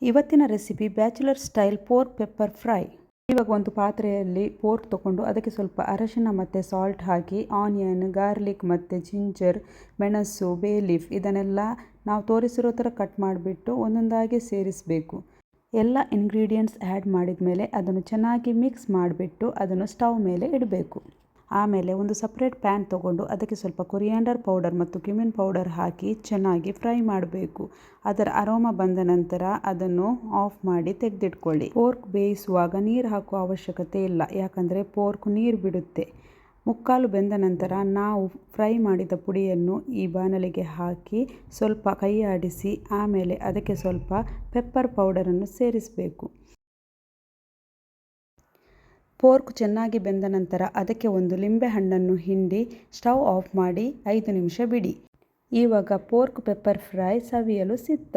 ಇವತ್ತಿನ recipe bachelor style pork pepper fry. ಇವಾಗ ಒಂದು ಪಾತ್ರೆಯಲ್ಲಿ ಪೋರ್ಕ್ ತಗೊಂಡು ಅದಕ್ಕೆ ಸ್ವಲ್ಪ ಅರಶಿನ ಮತ್ತು ಸಾಲ್ಟ್ ಹಾಕಿ ಆನಿಯನ್, ಗಾರ್ಲಿಕ್ ಮತ್ತು ಜಿಂಜರ್, ಮೆಣಸು, ಬೇ ಲೀಫ್ ಇದನ್ನೆಲ್ಲ ನಾವು ತೋರಿಸಿರೋ ಥರ ಕಟ್ ಮಾಡಿಬಿಟ್ಟು ಒಂದೊಂದಾಗಿ ಸೇರಿಸಬೇಕು. ಎಲ್ಲ ಇಂಗ್ರೀಡಿಯೆಂಟ್ಸ್ ಆ್ಯಡ್ ಮಾಡಿದ ಮೇಲೆ ಅದನ್ನು ಚೆನ್ನಾಗಿ ಮಿಕ್ಸ್ ಮಾಡಿಬಿಟ್ಟು ಅದನ್ನು ಸ್ಟವ್ ಮೇಲೆ ಇಡಬೇಕು. ಆಮೇಲೆ ಒಂದು ಸಪ್ರೇಟ್ ಪ್ಯಾನ್ ತೊಗೊಂಡು ಅದಕ್ಕೆ ಸ್ವಲ್ಪ ಕೊರಿಯಾಂಡರ್ ಪೌಡರ್ ಮತ್ತು ಕ್ಯುಮಿನ್ ಪೌಡರ್ ಹಾಕಿ ಚೆನ್ನಾಗಿ ಫ್ರೈ ಮಾಡಬೇಕು. ಅದರ ಅರೋಮ ಬಂದ ನಂತರ ಅದನ್ನು ಆಫ್ ಮಾಡಿ ತೆಗೆದಿಟ್ಕೊಳ್ಳಿ. ಪೋರ್ಕ್ ಬೇಯಿಸುವಾಗ ನೀರು ಹಾಕುವ ಅವಶ್ಯಕತೆ ಇಲ್ಲ, ಯಾಕಂದರೆ ಪೋರ್ಕ್ ನೀರು ಬಿಡುತ್ತೆ. ಮುಕ್ಕಾಲು ಬೆಂದ ನಂತರ ನಾವು ಫ್ರೈ ಮಾಡಿದ ಪುಡಿಯನ್ನು ಈ ಬಾಣಲೆಗೆ ಹಾಕಿ ಸ್ವಲ್ಪ ಕೈ ಆಡಿಸಿ ಆಮೇಲೆ ಅದಕ್ಕೆ ಸ್ವಲ್ಪ ಪೆಪ್ಪರ್ ಪೌಡರನ್ನು ಸೇರಿಸಬೇಕು. ಪೋರ್ಕ್ ಚೆನ್ನಾಗಿ ಬೆಂದ ನಂತರ ಅದಕ್ಕೆ ಒಂದು ಲಿಂಬೆ ಹಣ್ಣನ್ನು ಹಿಂಡಿ ಸ್ಟವ್ ಆಫ್ ಮಾಡಿ 5 ನಿಮಿಷ ಬಿಡಿ. ಇವಾಗ ಪೋರ್ಕ್ ಪೆಪ್ಪರ್ ಫ್ರೈ ಸವಿಯಲು ಸಿದ್ಧ.